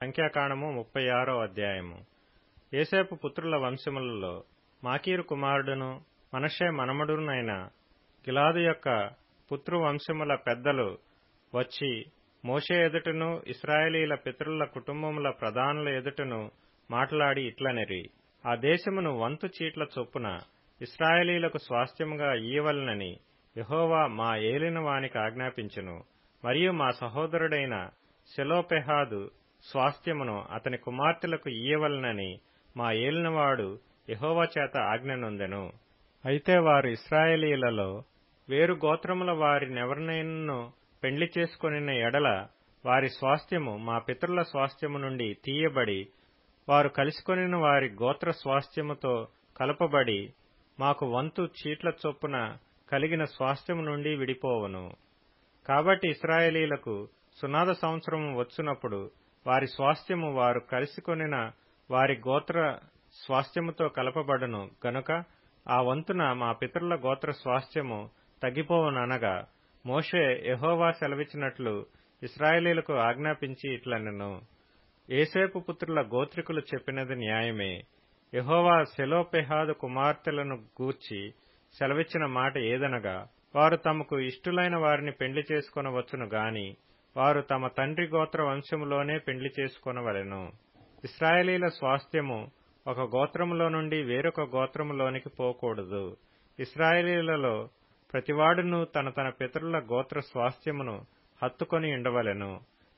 సంఖ్యాకాండము 36వ అధ్యాయము. యోసేపు పుత్రుల వంశములలో మాకీరు కుమారుడును మనష్షే మనుమడునైన గిలాదు యొక్క పుత్రువంశముల పెద్దలు వచ్చి మోషే ఎదుటను ఇశ్రాయేలీల పితరుల కుటుంబముల ప్రధానుల ఎదుటను మాట్లాడి ఇట్లనిరి: ఆ దేశమును వంతు చీట్ల చొప్పున ఇశ్రాయేలీలకు స్వాస్థ్యముగా ఇయ్యవలెనని యెహోవా మా ఏలినవానికి ఆజ్ఞాపించెను. మరియు మా సహోదరుడైన సెలోపెహాదు స్వాస్థ్యమును అతని కుమార్తెలకు ఇయ్యవలెనని మా ఏలినవాడు యెహోవా చేత ఆజ్ఞ నొందెను. అయితే వారు ఇశ్రాయేలీలలో వేరు గోత్రముల వారినెవరినైనను పెండ్లి చేసుకొనిన ఎడల వారి స్వాస్థ్యము మా పితరుల స్వాస్థ్యము నుండి తీయబడి వారు కలిసికొనిన వారి గోత్ర స్వాస్థ్యముతో కలపబడి మాకు వంతు చీట్ల చొప్పున కలిగిన స్వాస్థ్యము నుండి విడిపోవును. కాబట్టి ఇశ్రాయేలీలకు సునాద సంవత్సరము వచ్చునప్పుడు వారి స్వాస్థ్యము వారు కలిసికొనిన వారి గోత్ర స్వాస్థ్యముతో కలపబడును గనుక ఆ వంతున మా పితరుల గోత్ర స్వాస్థ్యము తగ్గిపోవుననగా మోషే యెహోవా సెలవిచ్చినట్లు ఇశ్రాయేలీలకు ఆజ్ఞాపించి ఇట్లనెను: యోసేపు పుత్రుల గోత్రికులు చెప్పినది న్యాయమే. యెహోవా సెలోపెహాదు కుమార్తెలను గూర్చి సెలవిచ్చిన మాట ఏదనగా, వారు తమకు ఇష్టులైన వారిని పెండ్లి చేసుకొనవచ్చును గాని వారు తమ తండ్రి గోత్ర వంశములోనే పెండ్లి చేసుకొనవలెను. ఇశ్రాయేలీల స్వాస్థ్యము ఒక గోత్రములో నుండి వేరొక గోత్రములోనికి పోకూడదు. ఇశ్రాయేలీలలో ప్రతివాడును తన తన పితరుల గోత్ర స్వాస్థ్యమును హత్తుకొని ఉండవలెను.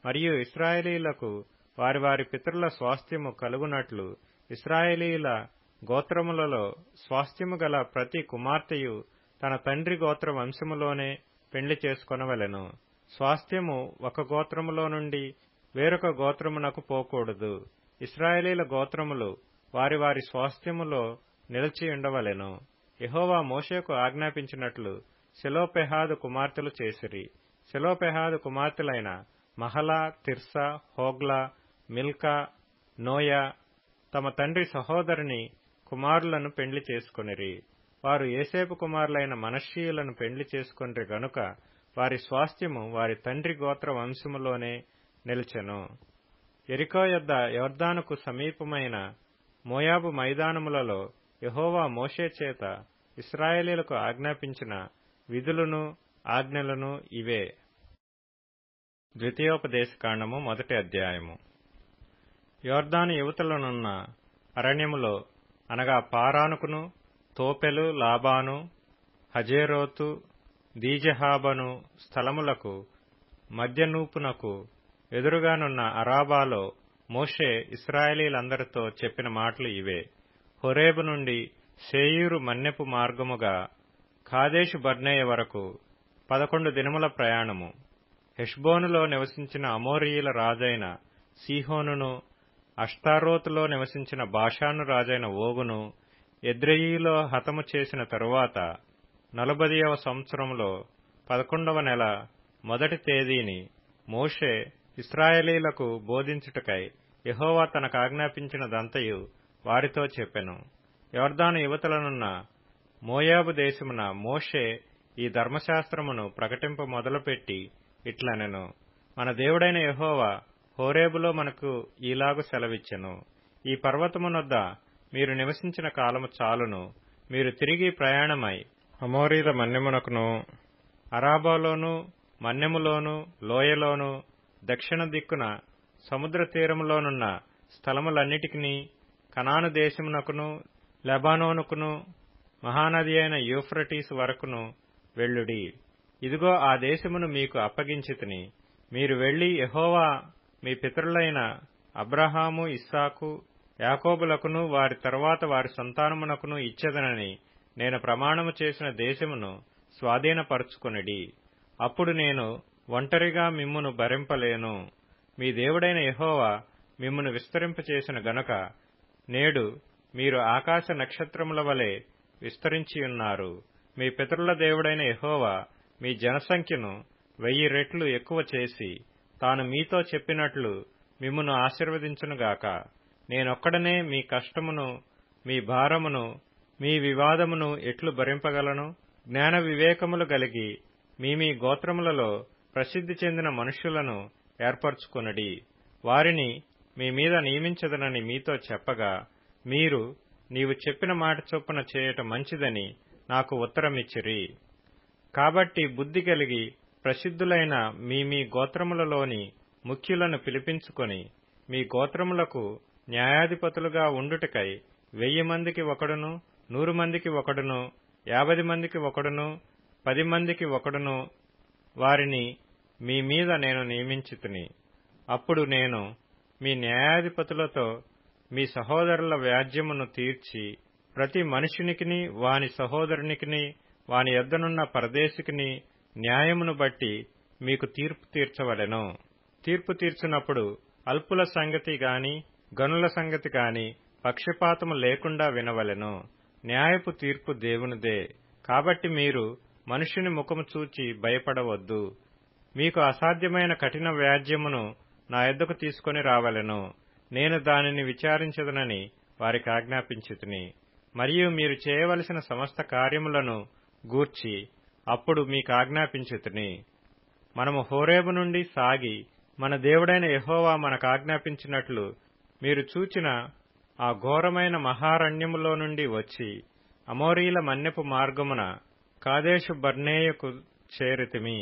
మరియు ఇశ్రాయేలీలకు వారి వారి పితరుల స్వాస్థ్యము కలుగునట్లు ఇశ్రాయేలీల గోత్రములలో స్వాస్థ్యము గల ప్రతి కుమార్తెయు తన తండ్రి గోత్ర వంశములోనే పెండ్లి చేసుకొనవలెను. స్వాస్థ్యము ఒక గోత్రములో నుండి వేరొక గోత్రమునకు పోకూడదు. ఇశ్రాయేలీల గోత్రములు వారి వారి స్వాస్థ్యములో నిలిచి ఉండవలెను. యెహోవా మోషేకు ఆజ్ఞాపించినట్లు సెలోపెహాదు కుమార్తెలు చేసిరి. సెలోపెహాదు కుమార్తెలైన Mahlah, Tirzah, Hoglah, Milcah, Noah తమ తండ్రి సహోదరుని కుమారులను పెండ్లి చేసుకొనిరి. వారు యోసేపు కుమారులైన మనష్షీయులను పెండ్లి చేసుకొనిరి గనుక వారి స్వాస్థ్యము వారి తండ్రి గోత్ర వంశములోనే నిలిచెను. యెరికో యొద్ద యొర్దానుకు సమీపమైన మోయాబు మైదానములలో యెహోవా మోషే చేత ఇశ్రాయేలీలకు ఆజ్ఞాపించిన విధులను ఆజ్ఞలను ఇవే. ద్వితీయోపదేశకాండము 1వ అధ్యాయము. యొర్దాను యువతలనున్న అరణ్యములో అనగా పారానుకును, తోపెలు, లాబాను, హజేరోతు, దీజహాబను స్థలములకు మధ్యనూపునకు ఎదురుగానున్న అరాబాలో మోషే ఇశ్రాయేలీలందరితో చెప్పిన మాటలు ఇవే. హోరేబు నుండి శేయీరు మన్యపు మార్గముగా కాదేషు బర్నేయ వరకు 11 దినముల ప్రయాణము. హెష్బోనులో నివసించిన అమోరీయుల రాజైన సీహోనును, అష్తారోతులో నివసించిన బాషాను రాజైన ఓగును ఎద్రెయీలో హతము చేసిన తరువాత 40వ సంవత్సరములో 11వ నెల మొదటి తేదీని మోషే ఇశ్రాయేలీలకు బోధించుటకై యెహోవా తనకాజ్ఞాపించినదంతయు వారితో చెప్పెను. యొర్దాను యువతలనున్న మోయాబు దేశమున మోషే ఈ ధర్మశాస్త్రమును ప్రకటింప మొదలుపెట్టి ఇట్లనెను: మన దేవుడైన యెహోవా హోరేబులో మనకు ఈలాగు సెలవిచ్చెను: ఈ పర్వతమునొద్ద మీరు నివసించిన కాలము చాలును. మీరు తిరిగి ప్రయాణమై అమోరీల మన్యమునకును, అరాబాలోను, మన్యములోను, లోయలోను, దక్షిణ దిక్కున సముద్ర తీరములోనున్న స్థలములన్నిటికిని, కనాను దేశమునకును, లెబానోనుకును, మహానది అయిన యూఫ్రటీసు వరకును వెళ్ళుడి. ఇదిగో ఆ దేశమును మీకు అప్పగించితిని. మీరు వెళ్లి యెహోవా మీ పితరులైన అబ్రహాము, ఇస్సాకు, యాకోబులకును వారి తరువాత వారి సంతానమునకును ఇచ్చెదనని నేను ప్రమాణము చేసిన దేశమును స్వాధీనపరచుకొనిడి. అప్పుడు నేను ఒంటరిగా మిమ్మును భరింపలేను. మీ దేవుడైన యెహోవా మిమ్మును విస్తరింపచేసిన గనుక నేడు మీరు ఆకాశ నక్షత్రముల వలె విస్తరించియున్నారు. మీ పితరుల దేవుడైన యెహోవా మీ జనసంఖ్యను 1000 రెట్లు ఎక్కువ చేసి తాను మీతో చెప్పినట్లు మిమ్మును ఆశీర్వదించునుగాక. నేనొక్కడనే మీ కష్టమును, మీ భారమును, మీ వివాదమును ఎట్లు భరింపగలను? జ్ఞాన వివేకములు గలిగి మీ గోత్రములలో ప్రసిద్ధి చెందిన మనుష్యులను ఏర్పరచుకొనుడి. వారిని మీ మీద నియమించదనని మీతో చెప్పగా, మీరు నీవు చెప్పిన మాట చొప్పున చేయటం మంచిదని నాకు ఉత్తరమిచ్చిరి. కాబట్టి బుద్ధి కలిగి ప్రసిద్ధులైన మీ గోత్రములలోని ముఖ్యులను పిలిపించుకొని, మీ గోత్రములకు న్యాయాధిపతులుగా ఉండుటకై 1000 మందికి ఒకడును, 100 మందికి ఒకడును, 50 మందికి ఒకడును, 10 మందికి ఒకడును వారిని మీ మీద నేను నియమించితిని. అప్పుడు నేను మీ న్యాయాధిపతులతో మీ సహోదరుల వ్యాజ్యమును తీర్చి, ప్రతి మనుషునికిని వాని సహోదరునికిని వాని యొద్దనున్న పరదేశికిని న్యాయమును బట్టి మీకు తీర్పు తీర్చవలెను. తీర్పు తీర్చినప్పుడు అల్పుల సంగతి గాని గనుల సంగతి గాని పక్షపాతము లేకుండా వినవలెను. న్యాయపు తీర్పు దేవునిదే. కాబట్టి మీరు మనుష్యుని ముఖము చూచి భయపడవద్దు. మీకు అసాధ్యమైన కఠిన వ్యాజ్యమును నా యొద్దకు తీసుకొని రావలెను. నేను దానిని విచారించదనని వారికి ఆజ్ఞాపించితిని. మరియు మీరు చేయవలసిన సమస్త కార్యములను గూర్చి అప్పుడు మీకు ఆజ్ఞాపించితిని. మనము హోరేబు నుండి సాగి మన దేవుడైన యెహోవా మనకు ఆజ్ఞాపించినట్లు మీరు చూచిన ఆ ఘోరమైన మహారణ్యములో నుండి వచ్చి అమోరీల మన్యపు మార్గమున కాదేషు బర్నేయకు చేరితిమి.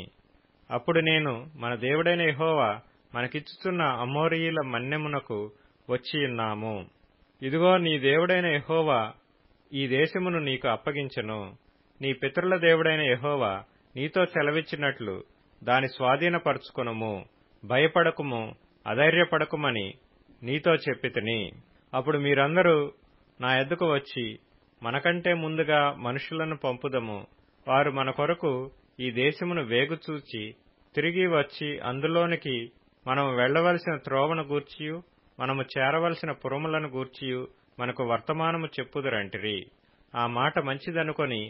అప్పుడు నేను మన దేవుడైన యెహోవా మనకిచ్చుచున్న అమోరీయుల మన్యమునకు వచ్చియున్నాము. ఇదిగో నీ దేవుడైన యెహోవా ఈ దేశమును నీకు అప్పగించెను. నీ పితరుల దేవుడైన యెహోవా నీతో సెలవిచ్చినట్లు దాని స్వాధీనపరచుకొనుము. భయపడకుము, అధైర్యపడకుమని నీతో చెప్పితిని. అప్పుడు మీరందరూ నా యొద్దకు వచ్చి, మనకంటే ముందుగా మనుషులను పంపుదము, వారు మన కొరకు ఈ దేశమును వేగుచూచి తిరిగి వచ్చి అందులోనికి మనము వెళ్లవలసిన త్రోవను గూర్చియు మనము చేరవలసిన పురములను గూర్చియు మనకు వర్తమానము చెప్పుదురంటిరి. ఆ మాట మంచిదనుకొని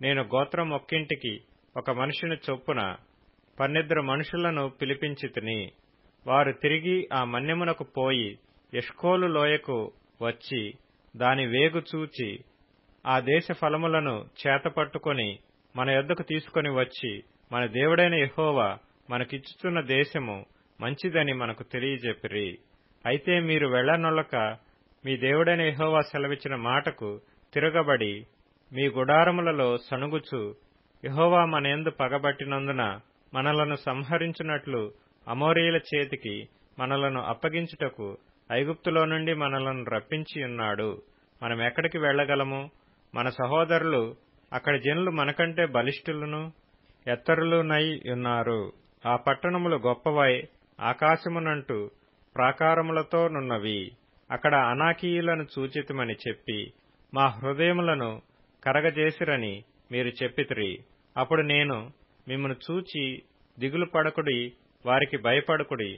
నేను గోత్రం ఒక్కింటికి ఒక మనుషుని చొప్పున 12 మనుషులను పిలిపించితిని. వారు తిరిగి ఆ మన్యమునకు పోయి ఎష్కోలు లోయకు వచ్చి దాని వేగు చూచి ఆ దేశ ఫలములను చేతపట్టుకొని మన యొద్దకు తీసుకొని వచ్చి, మన దేవుడైన యెహోవా మనకిచ్చుచున్న దేశము మంచిదని మనకు తెలియజెప్పిరి. అయితే మీరు వెళ్లనొల్లక మీ దేవుడైన యెహోవా సెలవిచ్చిన మాటకు తిరగబడి మీ గుడారములలో సణుగుచు, యెహోవా మనయందు పగబట్టినందున మనలను సంహరించునట్లు అమోరీయుల చేతికి మనలను అప్పగించుటకు ఐగుప్తులో నుండి మనలను రప్పించియున్నాడు. మనమెక్కడికి వెళ్లగలము? మన సహోదరులు అక్కడి జనులు మనకంటే బలిష్ఠులను ఎత్తరులునై ఉన్నారు. ఆ పట్టణములు గొప్పవై ఆకాశమునంటు ప్రాకారములతోనున్నవి. అక్కడ అనాకీయులను చూచితిమని చెప్పి మా హృదయములను కరగజేసిరని మీరు చెప్పితిరి. అప్పుడు నేను మిమ్మును చూచి దిగులు పడకుడి, వారికి భయపడకుడి.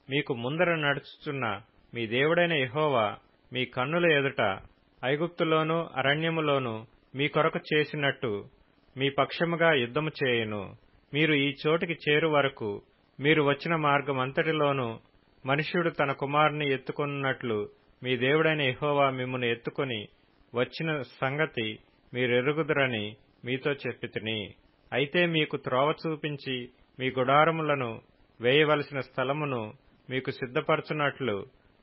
మీకు ముందర నడుచుచున్న మీ దేవుడైన యెహోవా మీ కన్నుల ఎదుట ఐగుప్తులోను అరణ్యములోను మీ కొరకు చేసినట్టు మీ పక్షముగా యుద్ధము చేయును. మీరు ఈ చోటికి చేరు వరకు మీరు వచ్చిన మార్గమంతటిలోనూ మనుష్యుడు తన కుమారుని ఎత్తుకొనున్నట్లు మీ దేవుడైన యెహోవా మిమ్మును ఎత్తుకొని వచ్చిన సంగతి మీరెరుగుదురని మీతో చెప్పితిని. అయితే మీకు త్రోవ చూపించి మీ గుడారములను వేయవలసిన స్థలమును మీకు సిద్ధపరచునట్లు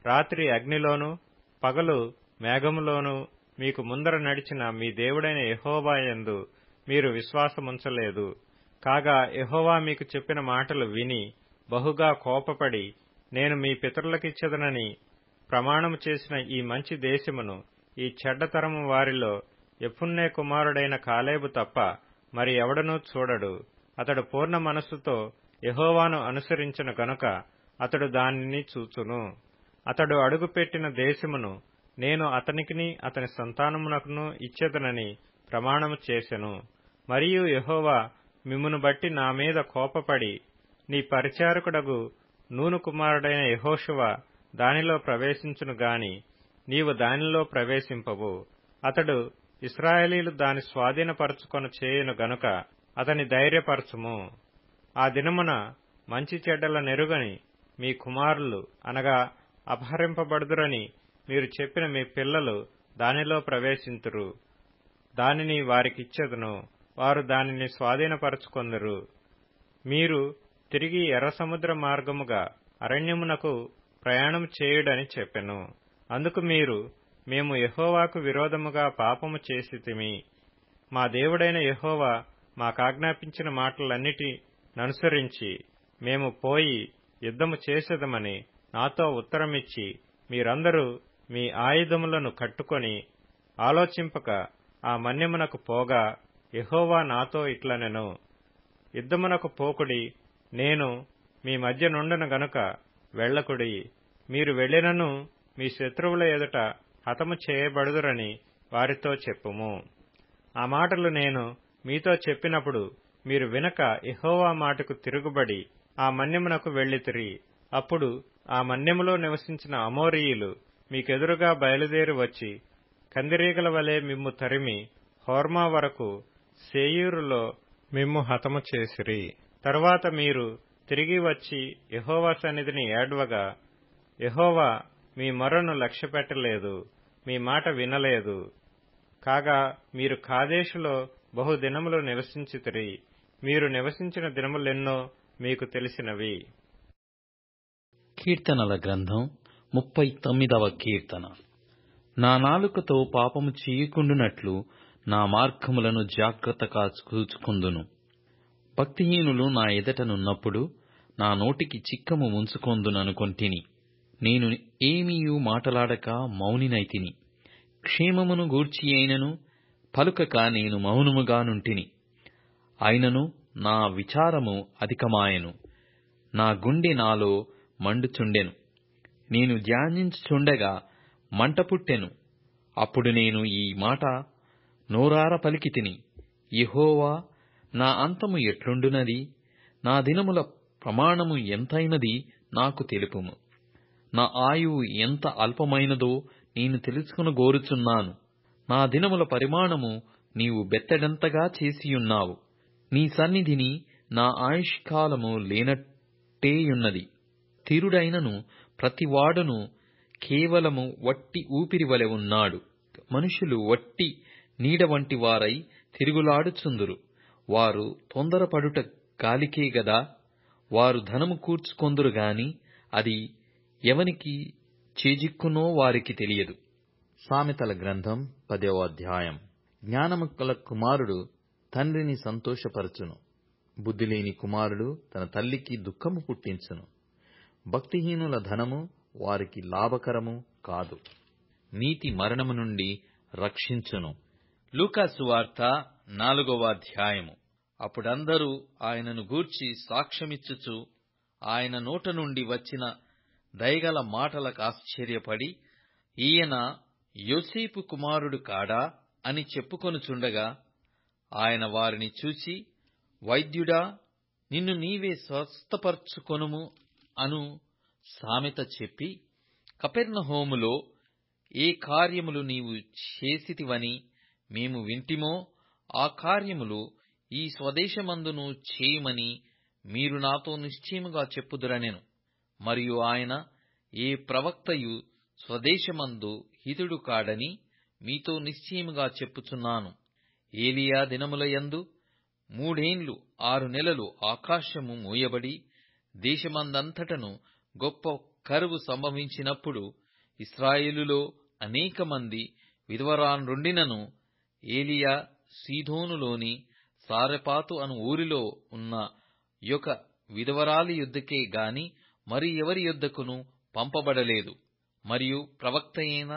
రాత్రి అగ్నిలోను పగలు మేఘములోను మీకు ముందర నడిచిన మీ దేవుడైన యెహోవా యందు మీరు విశ్వాసముంచలేదు. కాగా యెహోవా మీకు చెప్పిన మాటలు విని బహుగా కోపపడి, నేను మీ పితరులకిచ్చెదనని ప్రమాణము చేసిన ఈ మంచి దేశమును ఈ చెడ్డతరము వారిలో యెఫున్నె కుమారుడైన కాలేబు తప్ప మరి ఎవడనూ చూడడు. అతడు పూర్ణ మనస్సుతో యెహోవాను అనుసరించిన గనుక అతడు దానిని చూచును. అతడు అడుగుపెట్టిన దేశమును నేను అతనికిని అతని సంతానమునకును ఇచ్చెదనని ప్రమాణము చేసెను. మరియు యెహోవా మిమ్మును బట్టి నా మీద కోపపడి, నీ పరిచారకుడగు నూను కుమారుడైన యెహోషువ దానిలో ప్రవేశించును గాని నీవు దానిలో ప్రవేశింపవు. అతడు ఇశ్రాయేలీలు దాని స్వాధీనపరచుకొను చేయును గనుక అతని ధైర్యపరచుము. ఆ దినమున మంచి చెడ్డల నెరుగని మీ కుమారులు అనగా అపహరింపబడుదురని మీరు చెప్పిన మీ పిల్లలు దానిలో ప్రవేశింతురు. దానిని వారికిచ్చెదను, వారు దానిని స్వాధీనపరచుకొందురు. మీరు తిరిగి ఎర్ర సముద్ర మార్గముగా అరణ్యమునకు ప్రయాణం చేయుడని చెప్పెను. అందుకు మీరు, మేము యెహోవాకు విరోధముగా పాపము చేసితిమి, మా దేవుడైన యెహోవా మాకాజ్ఞాపించిన మాటలన్నిటిననుసరించి మేము పోయి యుద్ధము చేసేదమని నాతో ఉత్తరమిచ్చి, మీరందరూ మీ ఆయుధములను కట్టుకొని ఆలోచింపక ఆ మన్యమునకు పోగా, యెహోవా నాతో ఇట్లనెను, యుద్ధమునకు పోకుడి, నేను మీ మధ్య నుండను గనుక వెళ్ళకుడి. మీరు వెళ్ళినను మీ శత్రువుల ఎదుట హతము చేయబడుదురని వారితో చెప్పుము. ఆ మాటలు నేను మీతో చెప్పినప్పుడు మీరు వినక యెహోవా మాటకు తిరుగుబడి ఆ మన్యమునకు వెళ్ళితిరి. అప్పుడు ఆ మన్యములో నివసించిన అమోరీయులు మీకెదురుగా బయలుదేరి వచ్చి కందిరీగల వలె మిమ్ము తరిమి హోర్మా వరకు శేయీరులో మిమ్ము హతము చేసిరి. తరువాత మీరు తిరిగి వచ్చి యెహోవా సన్నిధిని ఏడ్వగా, యెహోవా మీ మొరను లక్ష్యపెట్టలేదు, మీ మాట వినలేదు. కాగా మీరు కాదేశులో బహుదినములు నివసించితిరి. మీరు నివసించిన దినములెన్నో మీకు తెలిసినవి. కీర్తనల గ్రంథం 39వ కీర్తన. నా నాలుకతో పాపము చేయకుండునట్లు నా మార్గములను జాగ్రత్తగా చూచుకొందును. భక్తిహీనులు నా ఎదుటనున్నప్పుడు నా నోటికి చిక్కము ముంచుకొందుననుకొంటిని. నేను ఏమీయూ మాటలాడక మౌనినైతిని. క్షేమమును గూర్చి అయినను పలుకక నేను మౌనముగా నుంటిని. అయినను నా విచారము అధికమాయెను, నా గుండె నాలో మండుచుండెను. నేను ధ్యానించుచుండగా మంట పుట్టెను. అప్పుడు నేను ఈ మాట నోరార పలికితిని, యెహోవా, నా అంతము ఎట్లుండునది? నా దినముల ప్రమాణము ఎంతైనది నాకు తెలుపుము. నా ఆయువు ఎంత అల్పమైనదో నేను తెలుసుకొనగోరుచున్నాను. నా దినముల పరిమాణము నీవు బెత్తెడంతగా చేసియున్నావు. నీ సన్నిధిని నా ఆయుష్కాలము లేనట్టేయున్నది. స్థిరుడైనను ప్రతివాడును కేవలము వట్టి ఊపిరివలె ఉన్నాడు. మనుషులు వట్టి నీడ వంటి వారై తిరుగులాడుచుందురు. వారు తొందరపడుట గాలికే గదా. వారు ధనము కూర్చుకొందురు గాని అది ఎవనికి చేజిక్కునో వారికి తెలియదు. సామెతల గ్రంథం 10వ అధ్యాయం. జ్ఞానము గల కుమారుడు తండ్రిని సంతోషపరచును. బుద్ధిలేని కుమారుడు తన తల్లికి దుఃఖము పుట్టించును. భక్తిహీనుల ధనము వారికి లాభకరము కాదు. నీతి మరణము నుండి రక్షించును. లూకా సువార్త 4వ అధ్యాయము. అప్పుడందరూ ఆయనను గూర్చి సాక్ష్యమిచ్చుచు ఆయన నోట నుండి వచ్చిన దయగల మాటలకు ఆశ్చర్యపడి, ఈయన యోసేపు కుమారుడు కాడా అని చెప్పుకొనుచుండగా, ఆయన వారిని చూచి, వైద్యుడా, నిన్ను నీవే స్వస్థపరచుకొనుము అను సామెత చెప్పి, కపెర్నహూములో ఏ కార్యములు నీవు చేసితివని మేము వింటిమో ఆ కార్యములు ఈ స్వదేశమందును చేయుమని మీరు నాతో నిశ్చయముగా చెప్పుదురనెను. మరియు ఆయన, ఏ ప్రవక్తయు స్వదేశమందు హితుడు కాడని మీతో నిశ్చయముగా చెప్పుచున్నాను. ఏలియా దినముల యందు 3 ఏండ్లు 6 నెలలు ఆకాశము మూయబడి దేశమందంతటను గొప్ప కరువు సంభవించినప్పుడు ఇశ్రాయేలులో అనేక మంది విధవరాండ్రుండినను ఏలియా సీదోనులోని సారెపాతు అను ఊరిలో ఉన్న యొక విధవరాలి యొద్దకే గాని మరి ఎవరి యొద్దకును పంపబడలేదు. మరియు ప్రవక్త అయిన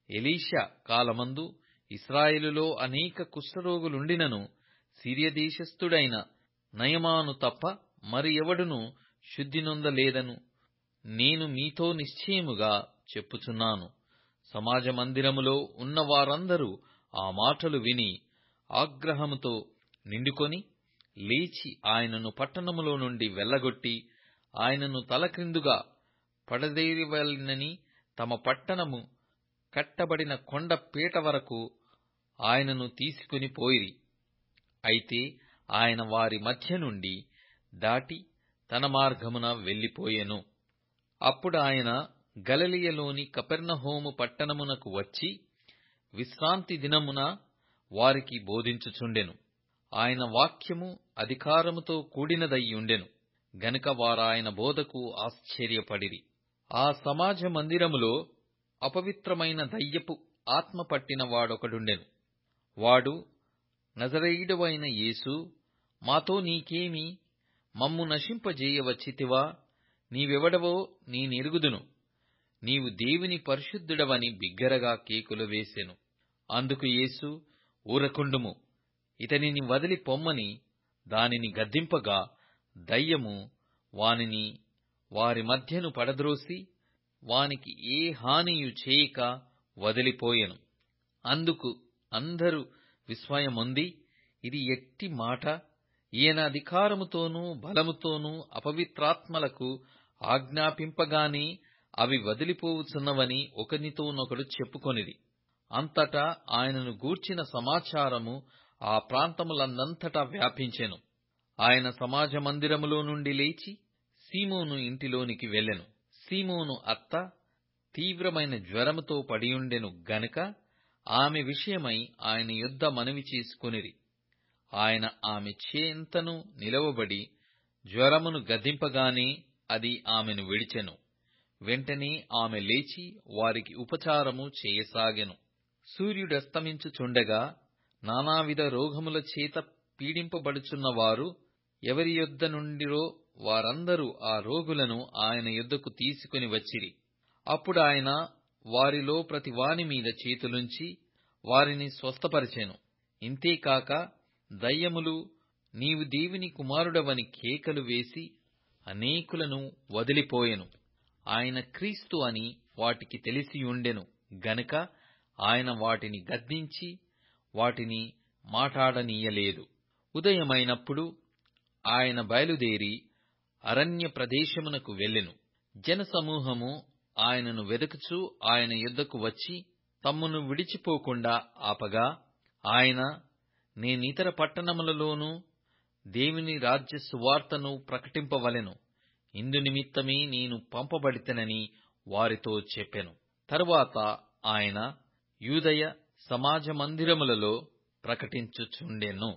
ఎలీషా కాలమందు ఇశ్రాయేలులో అనేక కుష్ఠరోగులుండినను సిరియా దేశస్థుడైన నయమాను తప్ప మరి ఎవడునూ శుద్ధి నొందలేదను నేను మీతో నిశ్చయముగా చెప్పుచున్నాను. సమాజ మందిరములో ఉన్న వారందరూ ఆ మాటలు విని ఆగ్రహముతో నిండుకొని లేచి ఆయనను పట్టణములో నుండి వెళ్లగొట్టి ఆయనను తలక్రిందుగా పడద్రోయవలెనని తమ పట్టణము కట్టబడిన కొండ పీట వరకు ఆయనను తీసుకుని పోయిరి. అయితే ఆయన వారి మధ్య నుండి దాటి తన మార్గమున వెళ్లిపోయెను. అప్పుడు ఆయన గలిలయలోని కపెర్నహూము పట్టణమునకు వచ్చి విశ్రాంతి దినమున వారికి బోధించుచుండెను. ఆయన వాక్యము అధికారముతో కూడినదయ్యుండెను గనుక వారాయన బోధకు ఆశ్చర్యపడిరి. ఆ సమాజ మందిరములో అపవిత్రమైన దయ్యపు ఆత్మ పట్టిన వాడొకడుండెను. వాడు, నజరేయుడవైన యేసూ, మాతో నీకేమి? మమ్ము నశింపజేయవచ్చితివా? నీవెవడవో నేనెరుగుదును. నీవు దేవుని పరిశుద్ధుడవని బిగ్గరగా కేకులు వేసెను. అందుకు యేసు, ఊరకుండుము, ఇతనిని వదిలి పొమ్మని దానిని గద్దింపగా, దయ్యము వానిని వారి మధ్యను పడద్రోసి వానికి ఏ హానియు చేయక వదిలిపోయెను. అందుకు అందరూ విస్మయమొంది, ఇది ఎట్టి మాట! ఈయన అధికారముతోనూ బలముతోనూ అపవిత్రాత్మలకు ఆజ్ఞాపింపగానే అవి వదిలిపోవుచున్నవని ఒకనితోనొకడు చెప్పుకొనిరి. అంతటా ఆయనను గూర్చిన సమాచారము ఆ ప్రాంతములందంతటా వ్యాపించెను. ఆయన సమాజ మందిరములో నుండి లేచి సీమోను ఇంటిలోనికి వెళ్ళెను. సీమోను అత్త తీవ్రమైన జ్వరముతో పడియుండెను గనుక ఆమె విషయమై ఆయన యొద్ద మనవి చేసుకొనిరి. ఆయన ఆమె చెంతను నిలవబడి జ్వరమును గద్దింపగానే అది ఆమెను విడిచెను. వెంటనే ఆమె లేచి వారికి ఉపచారము చేయసాగెను. సూర్యుడస్తమించుచుండగా నానావిధ రోగముల చేత పీడింపబడుచున్నవారు ఎవరి యొద్ద నుండిరో వారందరూ ఆ రోగులను ఆయన యొద్దకు తీసుకుని వచ్చిరి. అప్పుడాయన వారిలో ప్రతివాని మీద చేతులుంచి వారిని స్వస్థపరిచెను. ఇంతేకాక దయ్యములు నీవు దేవుని కుమారుడవని కేకలు వేసి అనేకులను వదిలిపోయెను. ఆయన క్రీస్తు అని వాటికి తెలిసియుండెను గనుక ఆయన వాటిని గద్దించి వాటిని మాటాడనీయలేదు. ఉదయమైనప్పుడు ఆయన బయలుదేరి అరణ్య ప్రదేశమునకు వెళ్ళెను. జనసమూహము ఆయనను వెదకుచూ ఆయన యొద్దకు వచ్చి తమ్మును విడిచిపోకుండా ఆపగా, ఆయన, నేనితర పట్టణములలోనూ దేవుని రాజ్య సువార్తను ప్రకటింపవలెను, ఇందునిమిత్తమే నేను పంపబడితినని వారితో చెప్పెను. తరువాత ఆయన యూదయ సమాజ మందిరములలో ప్రకటించుచుండెను.